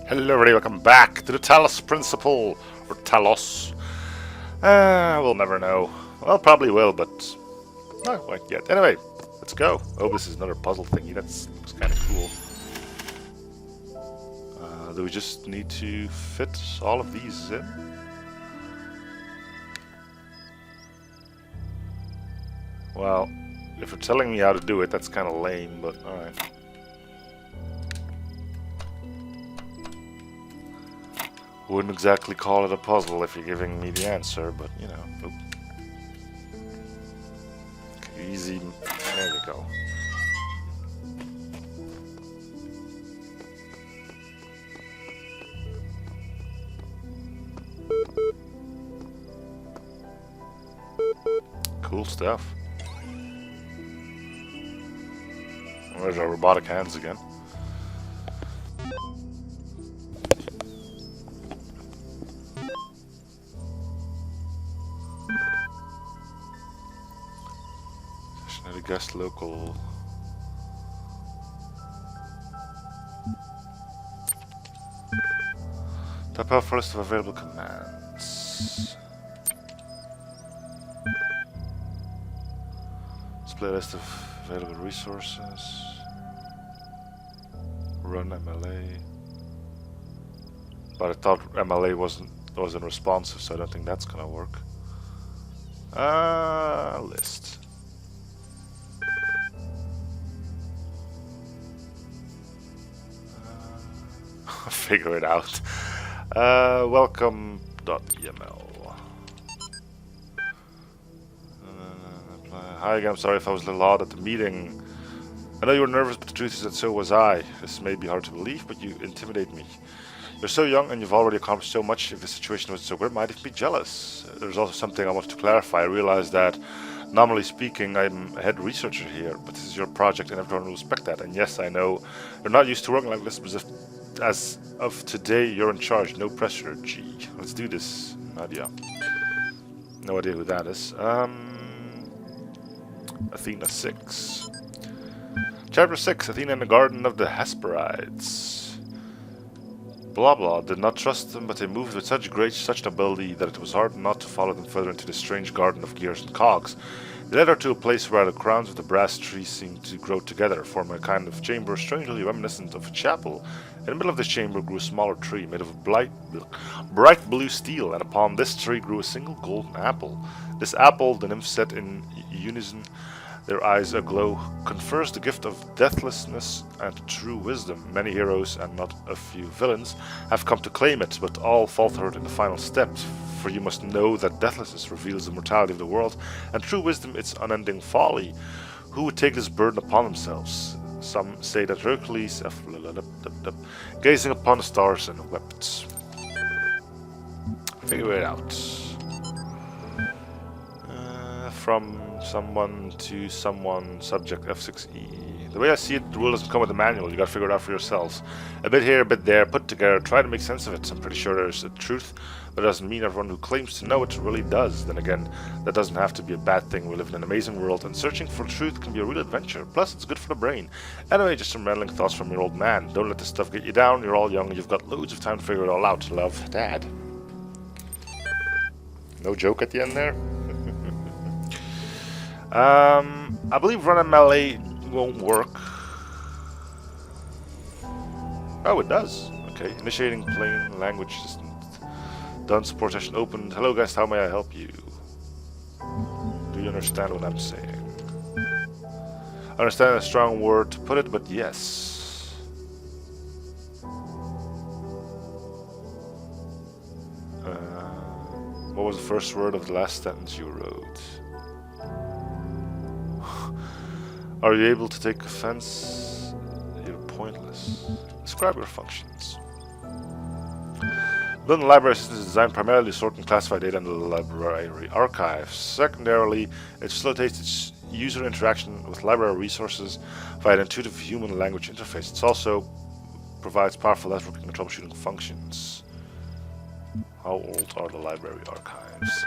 Hello everybody, welcome back to the Talos Principle, or Talos. We'll never know. Well, probably will, but not quite yet. Anyway, let's go. Oh, this is another puzzle thingy. That's kind of cool. Do we just need to fit all of these in? Well, if you're telling me how to do it, that's kind of lame, but alright. Wouldn't exactly call it a puzzle if you're giving me the answer, but you know. Oop. Easy. There you go. Cool stuff. There's our robotic hands again. Guest local. Type out for list of available commands. Display list of available resources. Run MLA. But I thought MLA wasn't responsive, so I don't think that's gonna work. List. Figure it out. Welcome.yml. Hi again, I'm sorry if I was a little odd at the meeting. I know you were nervous, but the truth is that so was I. This may be hard to believe, but you intimidate me. You're so young and you've already accomplished so much. If the situation was so grim, I'd be jealous. There's also something I wanted to clarify. I realize that, nominally speaking, I'm a head researcher here, but this is your project and everyone will respect that. And yes, I know you're not used to working like this, but as of today, you're in charge. No pressure, G. Let's do this, Nadia. No idea who that is. Athena 6. Chapter 6, Athena in the Garden of the Hesperides. Blah blah did not trust them, but they moved with such grace, such nobility, that it was hard not to follow them further into the strange garden of gears and cogs. They led her to a place where the crowns of the brass trees seemed to grow together, forming a kind of chamber strangely reminiscent of a chapel. In the middle of this chamber grew a smaller tree made of bright blue steel, and upon this tree grew a single golden apple. This apple, the nymphs said in unison, their eyes aglow, confers the gift of deathlessness and true wisdom. Many heroes, and not a few villains, have come to claim it, but all faltered in the final steps. For you must know that deathlessness reveals the mortality of the world, and true wisdom its unending folly. Who would take this burden upon themselves? Some say that Hercules, gazing upon the stars and wept. Figure it out. From someone to someone, subject F6E. The way I see it, the rule doesn't come with a manual. You gotta figure it out for yourselves. A bit here, a bit there, put together, try to make sense of it. I'm pretty sure there's a truth, but it doesn't mean everyone who claims to know it really does. Then again, that doesn't have to be a bad thing. We live in an amazing world, and searching for truth can be a real adventure. Plus, it's good for the brain. Anyway, just some rambling thoughts from your old man. Don't let this stuff get you down. You're all young, you've got loads of time to figure it all out. Love, Dad. No joke at the end there? I believe run MLA won't work. Oh, it does. Okay, initiating plain language system. Done, support session opened. Hello guys, how may I help you? Do you understand what I'm saying? Understand a strong word to put it, but yes. What was the first word of the last sentence you wrote? Are you able to take offense? You're pointless. Describe your functions. The library system is designed primarily to sort and classify data in the library archive. Secondarily, it facilitates its user interaction with library resources via an intuitive human language interface. It also provides powerful networking and troubleshooting functions. How old are the library archives?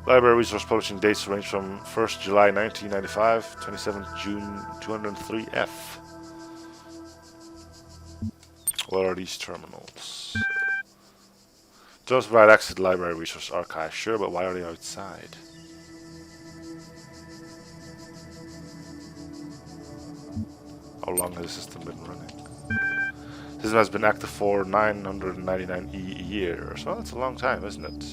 Library resource publishing dates range from 1st July 1995, 27th June 203F. What are these terminals? Terminals provide access to the library resource archive. Sure, but why are they outside? How long has the system been running? The system has been active for 999 years. Well, that's a long time, isn't it?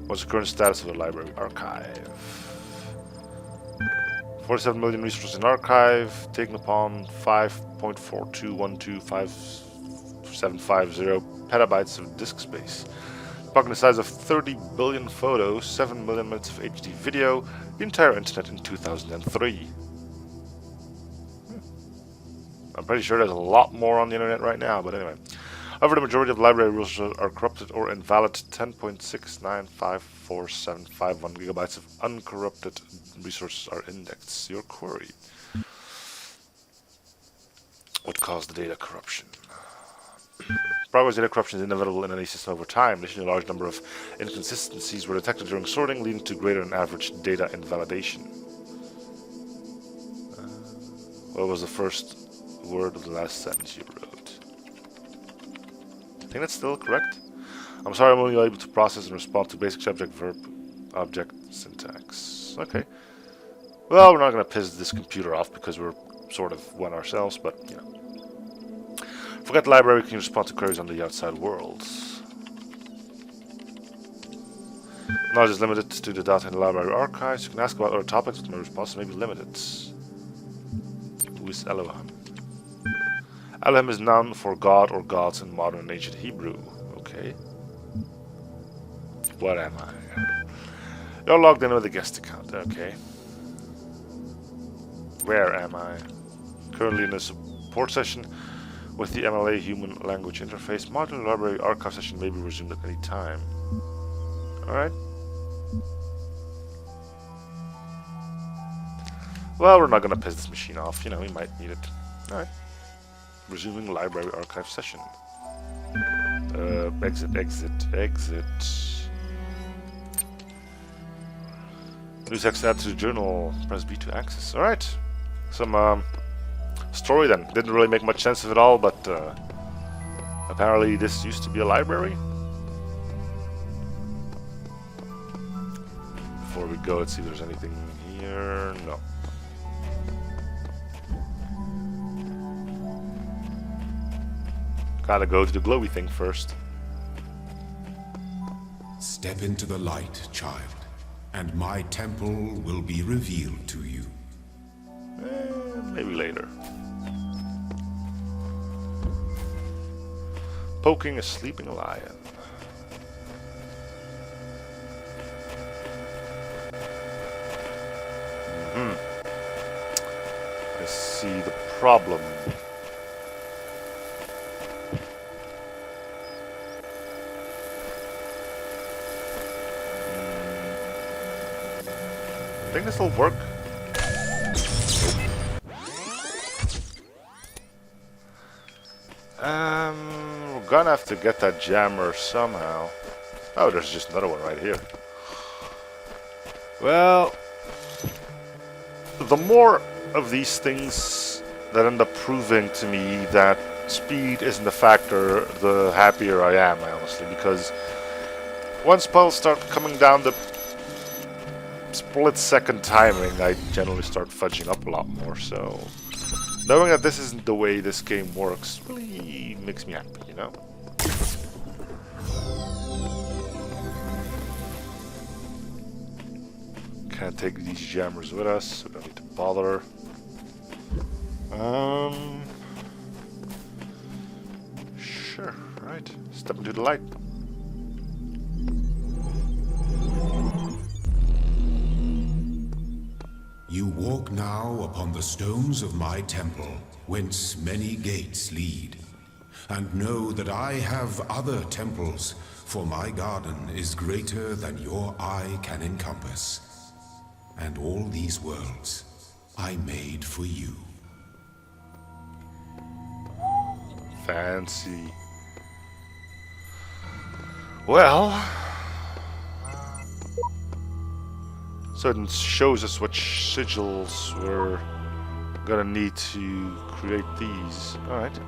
What's the current status of the library archive? 47 million resources in archive, taken upon 5.42125750 petabytes of disk space. Approximately the size of 30 billion photos, 7 million minutes of HD video, the entire internet in 2003. I'm pretty sure there's a lot more on the internet right now, but anyway. However, the majority of library resources are corrupted or invalid. 10.695471 gigabytes of uncorrupted resources are indexed. Your query. What caused the data corruption? Progress data corruption is inevitable in any system over time. Additionally, a large number of inconsistencies were detected during sorting, leading to greater than average data invalidation. What was the first word of the last sentence you wrote? I think that's still correct. I'm sorry, I'm only able to process and respond to basic subject verb object syntax. Okay. Well, we're not going to piss this computer off because we're sort of one ourselves, but you know. Forget the library can respond to queries on the outside world. Knowledge is limited to the data in the library archives. You can ask about other topics, but my response may be limited. Who is Elohim? Elohim is noun for God or gods in modern and ancient Hebrew. Okay. What am I? You're logged in with a guest account. Okay. Where am I? Currently in a support session with the MLA Human Language Interface. Modern library archive session may be resumed at any time. Alright. Well, we're not going to piss this machine off. You know, we might need it. Alright. Resuming library archive session. Exit. News text add to the journal. Press B to access. Alright. Some story then. Didn't really make much sense of it all, but apparently this used to be a library. Before we go, let's see if there's anything here. No. Gotta go to the glowy thing first. Step into the light, child, and my temple will be revealed to you. Maybe later. Poking a sleeping lion. I see the problem. I think this will work. We're gonna have to get that jammer somehow. Oh, there's just another one right here. Well, the more of these things that end up proving to me that speed isn't a factor, the happier I am, honestly, because once puzzles start coming down the split-second timing, I generally start fudging up a lot more, so knowing that this isn't the way this game works really makes me happy, you know? Can't take these jammers with us, so don't need to bother. Sure, right. Step into the light. You walk now upon the stones of my temple, whence many gates lead. And know that I have other temples, for my garden is greater than your eye can encompass. And all these worlds I made for you. Fancy. Well, so it shows us which sigils were gonna need to create these. Alright.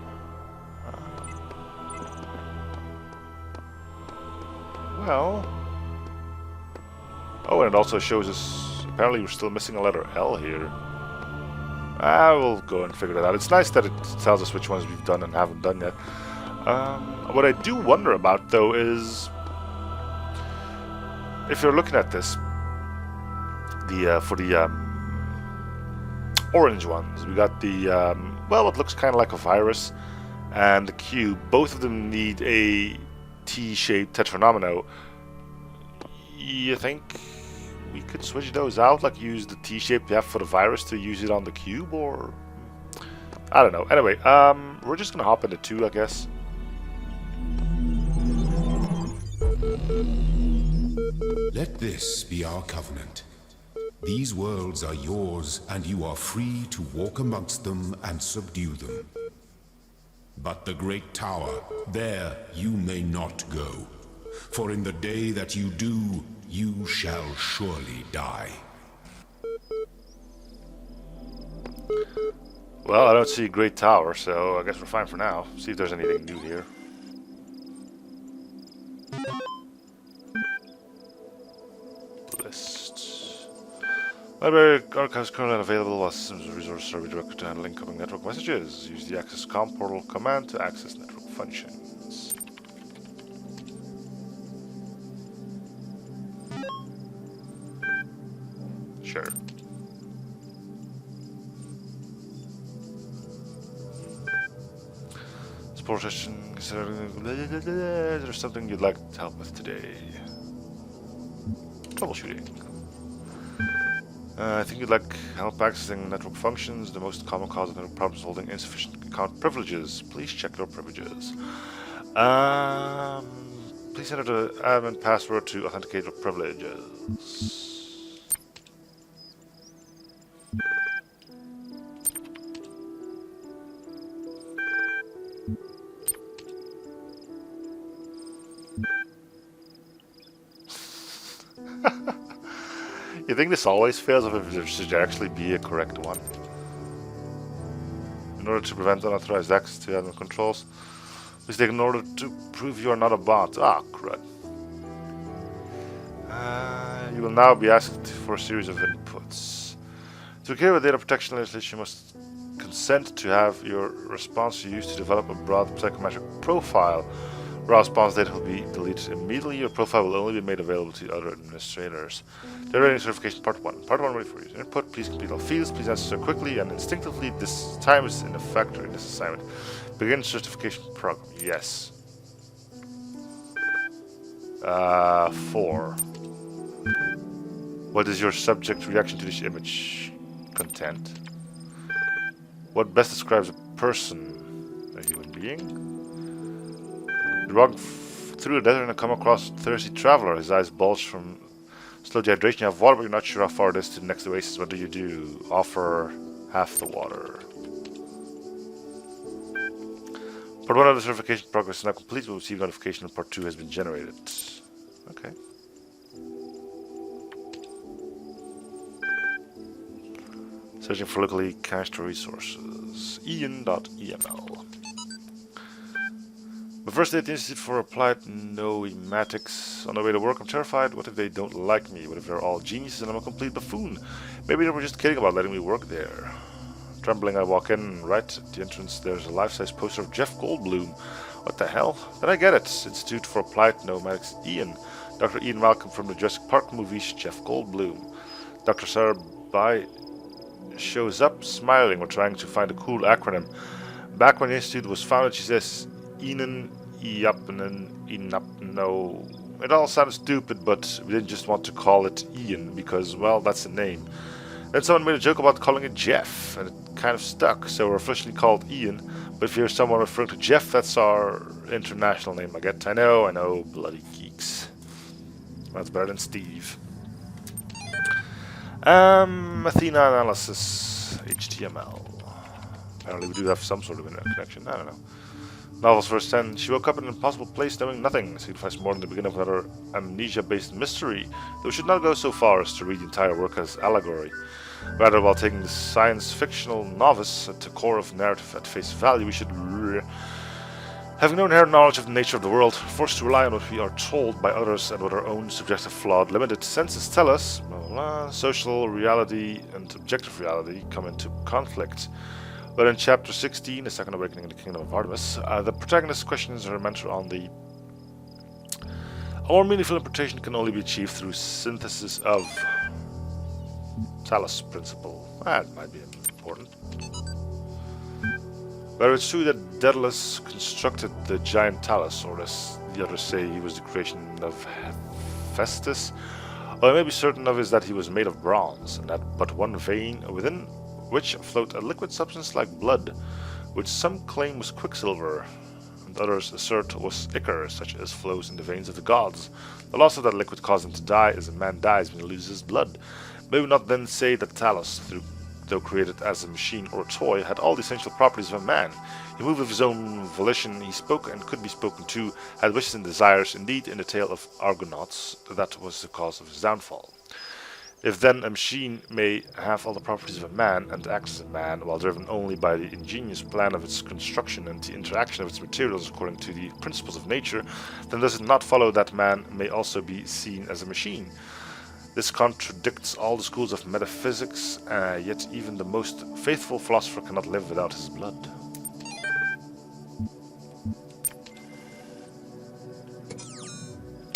Well. Oh, and it also shows us. Apparently, we're still missing a letter L here. We'll go and figure that out. It's nice that it tells us which ones we've done and haven't done yet. What I do wonder about, though, is if you're looking at this, for the orange ones, we got the well, it looks kind of like a virus, and the cube. Both of them need a T-shaped tetranomino. You think we could switch those out, like use the T-shape you have for the virus to use it on the cube, or I don't know. Anyway, we're just gonna hop into 2, I guess. Let this be our covenant. These worlds are yours, and you are free to walk amongst them and subdue them. But the great tower, there you may not go. For in the day that you do, you shall surely die. Well, I don't see a great tower, so I guess we're fine for now. See if there's anything new here. List. Library archives currently unavailable while systems resources are redirected to handle incoming network messages. Use the access comm portal command to access network functions. Sure. Support session. There's something you'd like to help with today. Troubleshooting. I think you'd like help accessing network functions. The most common cause of network problems is holding insufficient account privileges. Please check your privileges. Please enter the admin password to authenticate your privileges. You think this always fails, or if there should actually be a correct one? In order to prevent unauthorized access to admin controls, please take in order to prove you are not a bot. Ah, crud. You will now be asked for a series of inputs. To adhere with data protection legislation, you must consent to have your response used to develop a broad psychometric profile. Raw response data will be deleted immediately. Your profile will only be made available to other administrators. Generating certification part 1. Part 1 ready for you. Input, please complete all fields. Please answer quickly and instinctively. This time is in effect during this assignment. Begin certification program. Yes. 4. What is your subject reaction to this image? Content. What best describes a person? A human being? You walk through the desert and come across a thirsty traveler. His eyes bulge from slow dehydration. You have water, but you're not sure how far it is to the next oasis. What do? Offer half the water. Part 1 of the certification progress is now complete. We'll receive notification that Part 2 has been generated. Okay. Searching for locally cached resources. Ian.eml. But first day at the Institute for Applied Noematics. On the way to work, I'm terrified. What if they don't like me? What if they're all geniuses and I'm a complete buffoon? Maybe they were just kidding about letting me work there. Trembling, I walk in. Right at the entrance, there's a life-size poster of Jeff Goldblum. What the hell? Then I get it. Institute for Applied Noematics. Ian. Dr. Ian Malcolm from the Jurassic Park movies. Jeff Goldblum. Dr. Sarah Bai shows up, smiling. We're trying to find a cool acronym. Back when the Institute was founded, she says, Inen, Iapnen, Inapno. It all sounds stupid, but we didn't just want to call it Ian because, well, that's the name. Then someone made a joke about calling it Jeff, and it kind of stuck, so we're officially called Ian. But if you're someone referring to Jeff, that's our international name, I get. I know, bloody geeks. That's better than Steve. Athena analysis, HTML. Apparently we do have some sort of internet connection, I don't know. Novel's verse 10, she woke up in an impossible place knowing nothing, signifies more than the beginning of another amnesia-based mystery, though we should not go so far as to read the entire work as allegory. Rather, while taking the science-fictional novice at the core of narrative at face value, we should, having no inherent knowledge of the nature of the world, forced to rely on what we are told by others and what our own subjective, flawed, limited senses tell us, blah, blah, blah, social reality and objective reality come into conflict. But in Chapter 16, The Second Awakening in the Kingdom of Artemis, the protagonist questions her mentor on the... A more meaningful interpretation can only be achieved through synthesis of Talos Principle. That might be important. Whether it's true that Daedalus constructed the giant Talos, or as the others say he was the creation of Hephaestus, or I may be certain of is that he was made of bronze, and that but one vein within which flowed a liquid substance like blood, which some claim was quicksilver, and others assert was ichor, such as flows in the veins of the gods. The loss of that liquid caused him to die, as a man dies when he loses his blood. May we not then say that Talos, though created as a machine or a toy, had all the essential properties of a man? He moved of his own volition, he spoke and could be spoken to, had wishes and desires. Indeed, in the tale of Argonauts, that was the cause of his downfall. If then a machine may have all the properties of a man and act as a man, while driven only by the ingenious plan of its construction and the interaction of its materials according to the principles of nature, then does it not follow that man may also be seen as a machine? This contradicts all the schools of metaphysics, yet even the most faithful philosopher cannot live without his blood.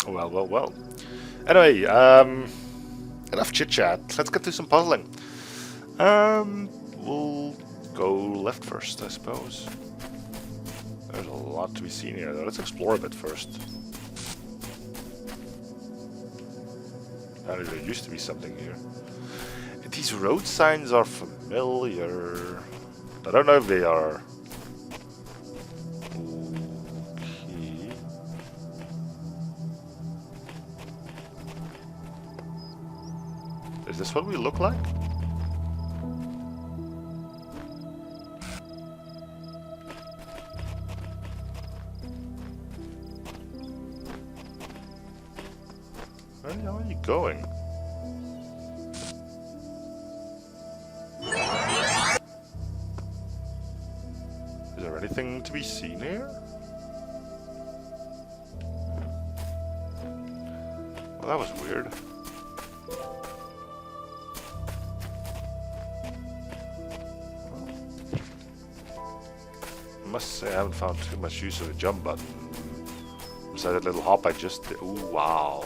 Well, well, well. Anyway, enough chit-chat. Let's get to some puzzling. We'll go left first, I suppose. There's a lot to be seen here, though. Let's explore a bit first. Apparently there used to be something here. These road signs are familiar. I don't know if they are. Okay. Is this what we look like? Where the hell are you going? Is there anything to be seen here? Well, that was weird. I must say I haven't found too much use of the jump button. Besides that little hop I just did. Ooh, wow.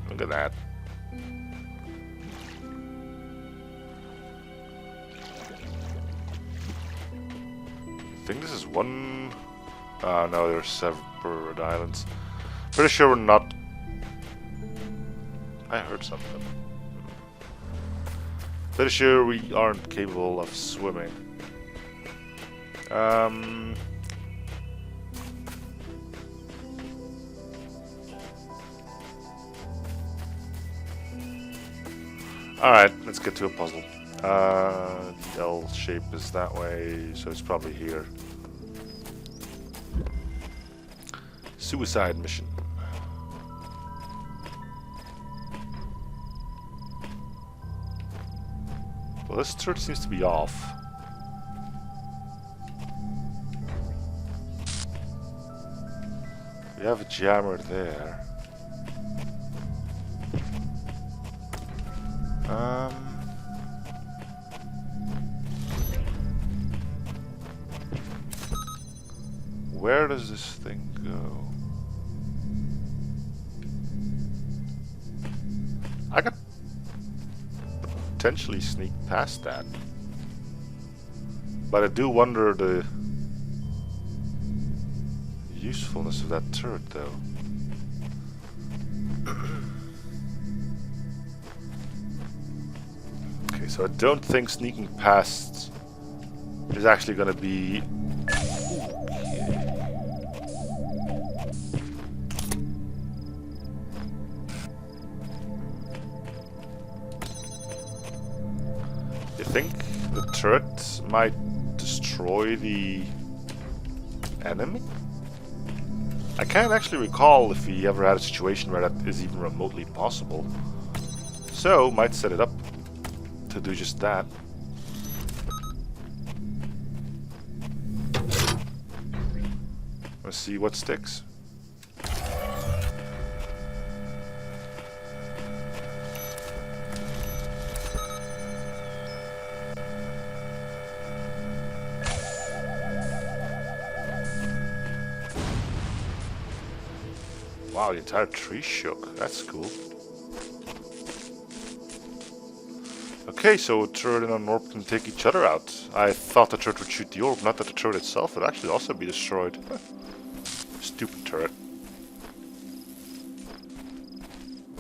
Look at that. I think this is one... no, there's separate islands. Pretty sure we're not... I heard something. Pretty sure we aren't capable of swimming. Alright, let's get to a puzzle. The L shape is that way, so it's probably here. Suicide mission. Well, this turret seems to be off. We have a jammer there. Where does this thing go? I could potentially sneak past that, but I do wonder the usefulness of that turret, though. Okay, so I don't think sneaking past is actually going to be... think the turret might destroy the enemy? I can't actually recall if he ever had a situation where that is even remotely possible. So, might set it up to do just that. Let's see what sticks. Wow, the entire tree shook. That's cool. Okay, so a turret and an orb can take each other out. I thought the turret would shoot the orb, not that the turret itself would actually also be destroyed. Stupid turret.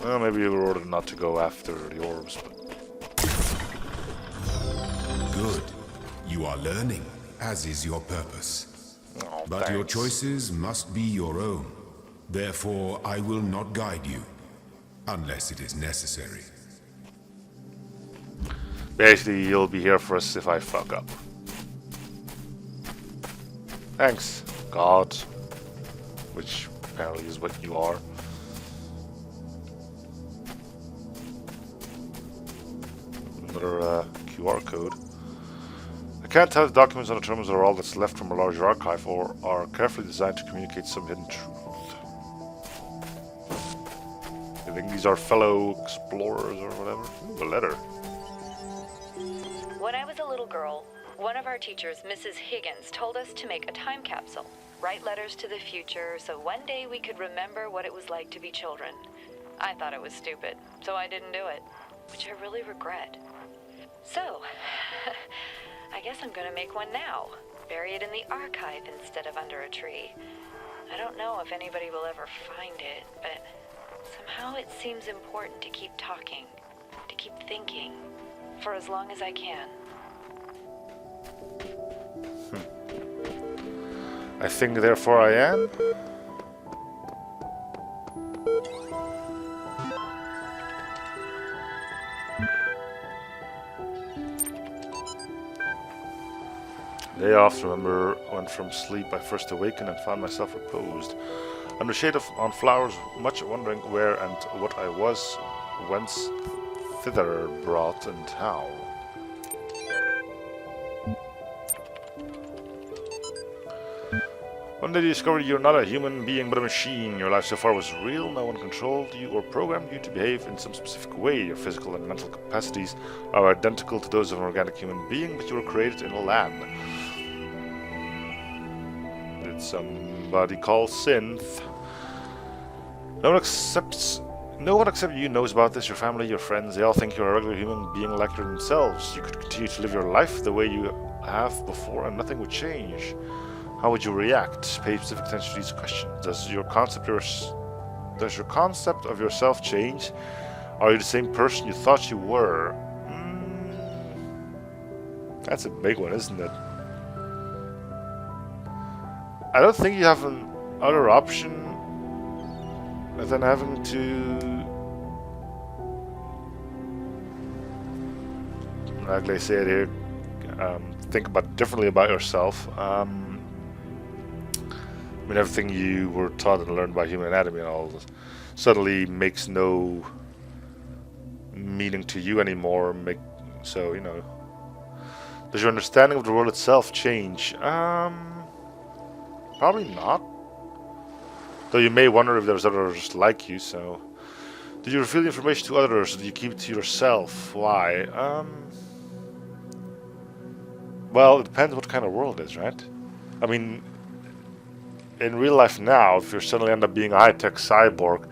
Well, maybe we were ordered not to go after the orbs, but... Good. You are learning, as is your purpose. Oh, but thanks. your choices must be your own. Therefore, I will not guide you, unless it is necessary. Basically, you'll be here for us if I fuck up. Thanks, God. Which apparently is what you are. Another QR code. I can't tell if the documents on the terminals are all that's left from a larger archive or are carefully designed to communicate some hidden truth. I think these are fellow explorers or whatever. Ooh, a letter. When I was a little girl, one of our teachers, Mrs. Higgins, told us to make a time capsule, write letters to the future, so one day we could remember what it was like to be children. I thought it was stupid, so I didn't do it, which I really regret. So, I guess I'm gonna make one now, bury it in the archive instead of under a tree. I don't know if anybody will ever find it, but somehow it seems important to keep talking, to keep thinking, for as long as I can. I think therefore I am. Day off, remember when from sleep I first awakened and found myself reposed under shade on flowers, much wondering where and what I was, whence thither brought and how. One day you discovered you're not a human being but a machine. Your life so far was real, no one controlled you or programmed you to behave in some specific way. Your physical and mental capacities are identical to those of an organic human being, but you were created in a lab. Did somebody call synth? No one except you knows about this, your family, your friends. They all think you're a regular human being like themselves. You could continue to live your life the way you have before and nothing would change. How would you react? Pay specific attention to these questions. Does your concept of yourself change? Are you the same person you thought you were? That's a big one, isn't it? I don't think you have an other option than having to, like they say it here, think differently about yourself. I mean, everything you were taught and learned by human anatomy and all suddenly makes no meaning to you anymore. So, you know, does your understanding of the world itself change? Probably not. Though you may wonder if there's others like you, so... Did you reveal the information to others, or did you keep it to yourself? Why? Well, it depends what kind of world it is, right? I mean, in real life now, if you suddenly end up being a high-tech cyborg,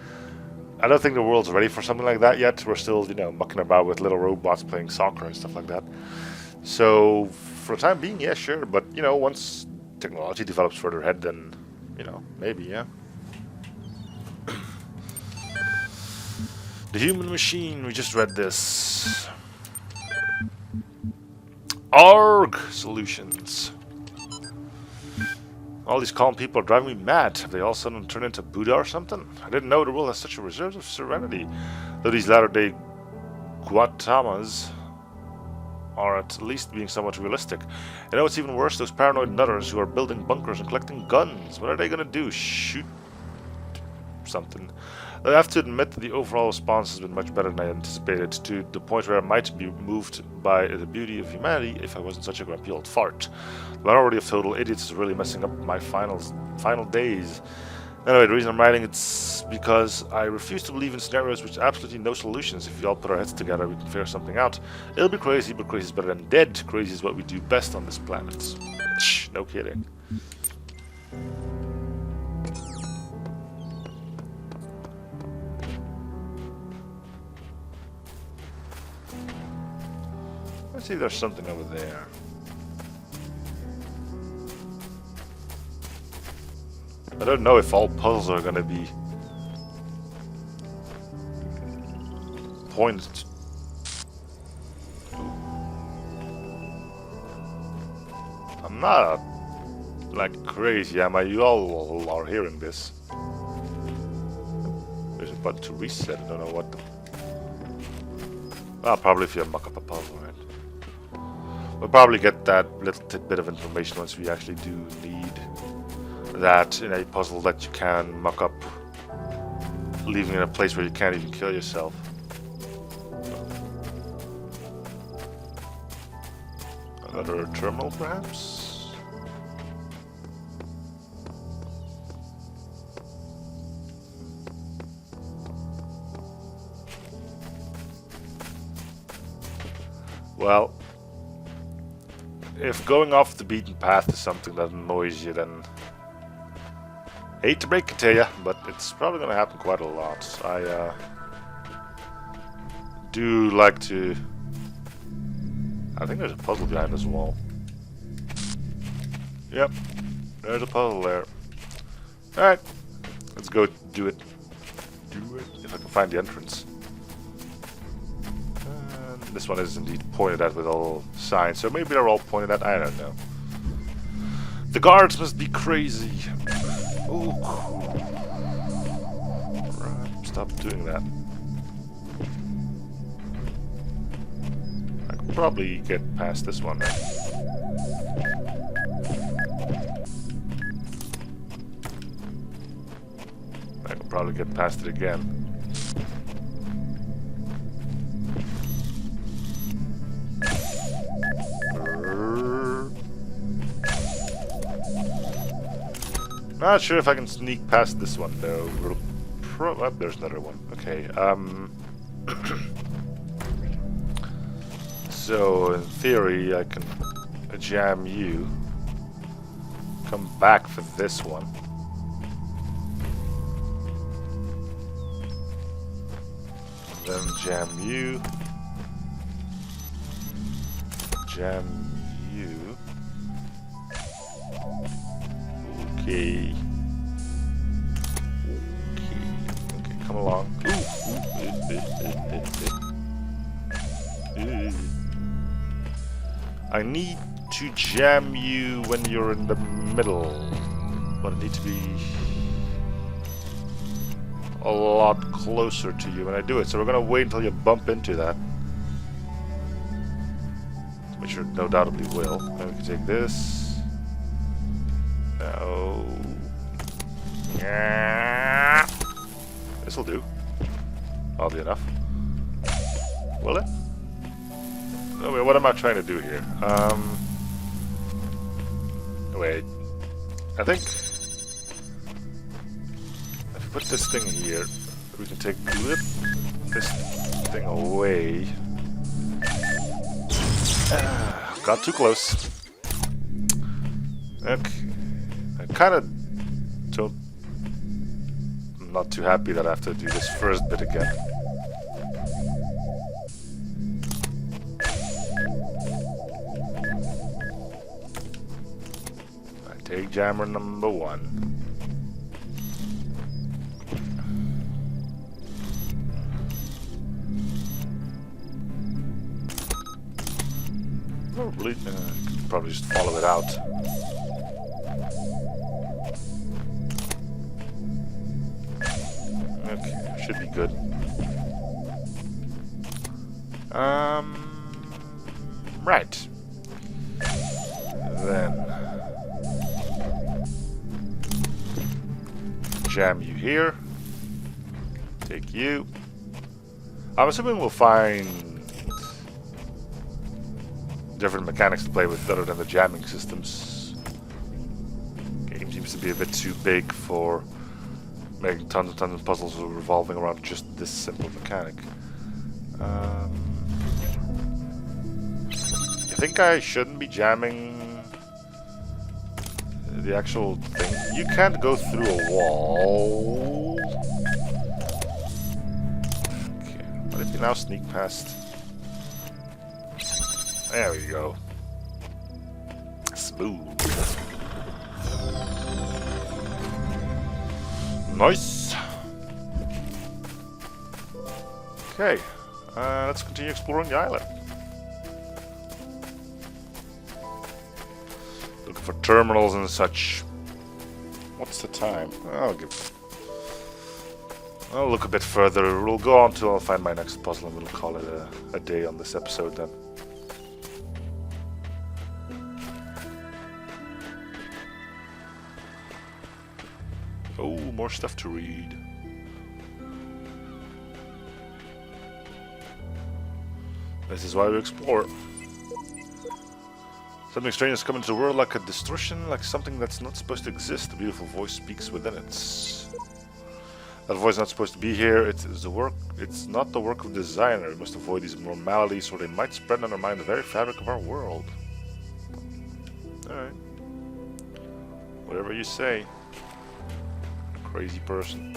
I don't think the world's ready for something like that yet. We're still, you know, mucking about with little robots playing soccer and stuff like that. So, for the time being, yeah, sure. But, you know, once technology develops further ahead, then, you know, maybe, yeah. The human machine, we just read this. ARG Solutions. All these calm people are driving me mad. Have they all suddenly turned into Buddha or something? I didn't know the world has such a reserve of serenity. Though these latter-day Gautamas or at least being somewhat realistic. You know what's even worse? Those paranoid nutters who are building bunkers and collecting guns. What are they gonna do? Shoot something? I have to admit that the overall response has been much better than I anticipated, to the point where I might be moved by the beauty of humanity if I wasn't such a grumpy old fart. The minority of total idiots is really messing up my final days. Anyway, the reason I'm writing it's because I refuse to believe in scenarios with absolutely no solutions. If we all put our heads together, we can figure something out. It'll be crazy, but crazy is better than dead. Crazy is what we do best on this planet. Shh, no kidding. Let's see if there's something over there. I don't know if all puzzles are gonna be pointed. I'm not like crazy, am I? You all are hearing this. There's a button to reset. I don't know what the... Well, probably if you muck up a puzzle, right? We'll probably get that little tidbit of information once we actually do need that in a puzzle that you can muck up, leaving in a place where you can't even kill yourself. Another terminal, perhaps? Well, if going off the beaten path is something that annoys you, then hate to break it to you, but it's probably going to happen quite a lot. I do like to... I think there's a puzzle behind this wall. Yep, there's a puzzle there. Alright, let's go do it. Do it, if I can find the entrance. And this one is indeed pointed at with all signs, so maybe they're all pointed at, I don't know. The guards must be crazy. Ooh. Right, stop doing that. I could probably get past this one. I could probably get past it again. Not sure if I can sneak past this one though. Oh, there's another one. Okay. So in theory, I can jam you. Come back for this one. Then jam you. Jam you. Okay. Okay, come along. I need to jam you when you're in the middle. But I need to be a lot closer to you when I do it. So we're gonna wait until you bump into that. Which you no doubtably will. Then we can take this. No. Yeah. This'll do. Oddly enough. Will it? Oh, wait, what am I trying to do here? Wait. I think if we put this thing here, we can take this thing away. Got too close. Okay. I kind of don't... I'm not too happy that I have to do this first bit again. I take jammer number 1. Probably just follow it out. Okay, should be good. Right. Then jam you here. Take you. I'm assuming we'll find different mechanics to play with other than the jamming systems. Game seems to be a bit too big for making tons of puzzles revolving around just this simple mechanic. I think I shouldn't be jamming the actual thing. You can't go through a wall. Okay, what if you now sneak past? There we go. Smooth. Nice. Okay, let's continue exploring the island. Looking for terminals and such. What's the time? I'll look a bit further. We'll go on till I'll find my next puzzle and we'll call it a day on this episode then. Oh, more stuff to read. This is why we explore. Something strange has come into the world like a distortion, like something that's not supposed to exist. A beautiful voice speaks within it. That voice is not supposed to be here. It's not the work of the designer. We must avoid these abnormalities, or they might spread and undermine the very fabric of our world. Alright. Whatever you say. Crazy person.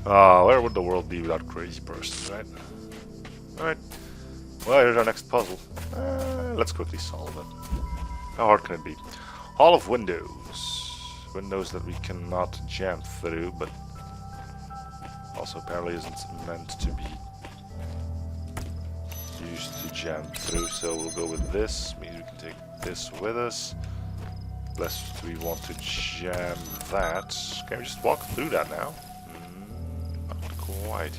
Where would the world be without crazy persons, right? Alright. Well, here's our next puzzle. Let's quickly solve it. How hard can it be? Hall of Windows. Windows that we cannot jam through, but also apparently isn't meant to be used to jam through, so we'll go with this. Means we can take this with us. Unless we want to jam that. Can we just walk through that now? Not quite.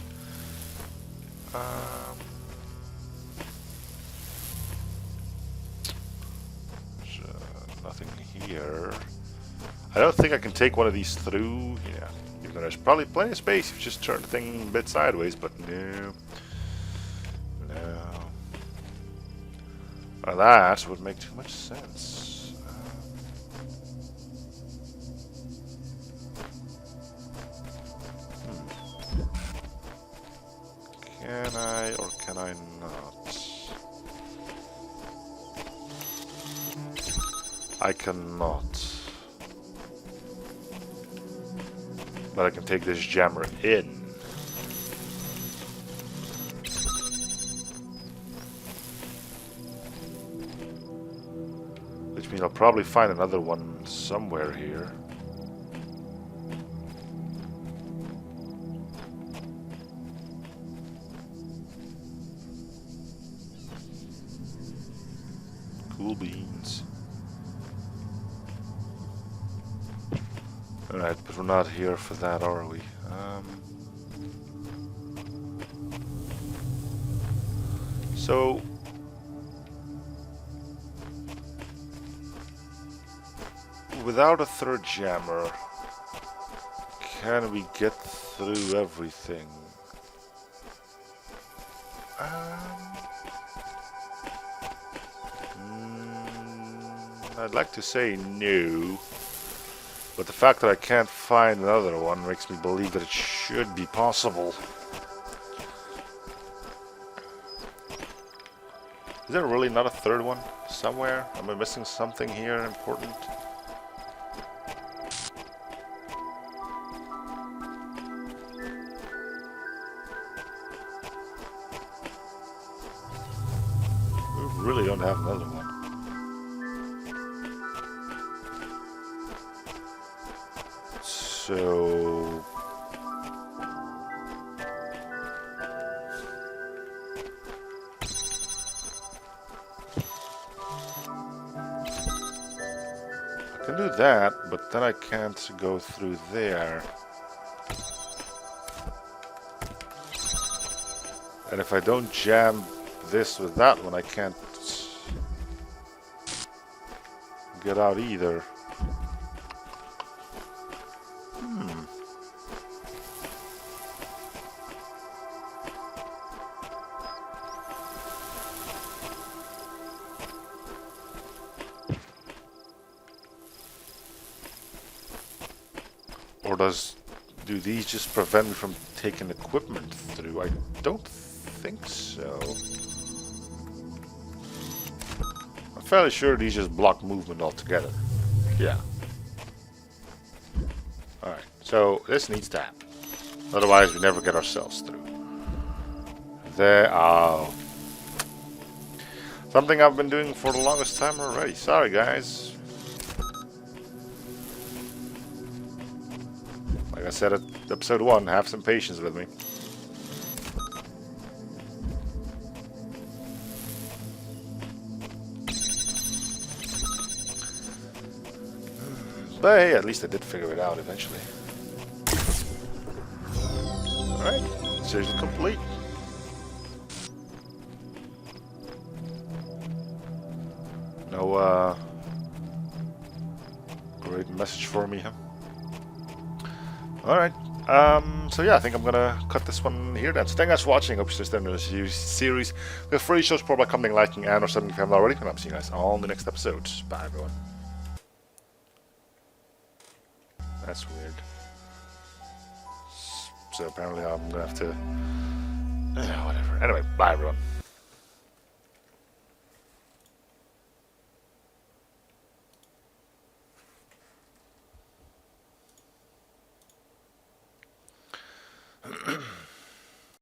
Nothing here. I don't think I can take one of these through. Yeah, even though there's probably plenty of space if you just turn the thing a bit sideways, but no. No. Well, that would make too much sense. Can I or can I not? I cannot. But I can take this jammer in. Which means I'll probably find another one somewhere here. Cool beans. Alright, but we're not here for that, are we? So... without a third jammer, can we get through everything? I'd like to say no. But the fact that I can't find another one makes me believe that it should be possible. Is there really not a third one somewhere? Am I missing something here important? We really don't have another one. So... I can do that, but then I can't go through there. And if I don't jam this with that one, I can't get out either. Or do these just prevent me from taking equipment through? I don't think so. I'm fairly sure these just block movement altogether. Yeah. Alright, so this needs to happen. Otherwise we never get ourselves through. There, oh. Something I've been doing for the longest time already. Sorry guys. Like I said at episode 1, have some patience with me. But hey, at least I did figure it out eventually. Alright, series complete. No, great message for me, huh? Alright, so yeah, I think I'm gonna cut this one here then. So thank you guys for watching. Hope you stay in the series. We have free shows by commenting, liking, and or subscribing if you haven't already. And I'll see you guys on the next episode. Bye, everyone. That's weird. So apparently I'm gonna have to... whatever. Anyway, bye, everyone.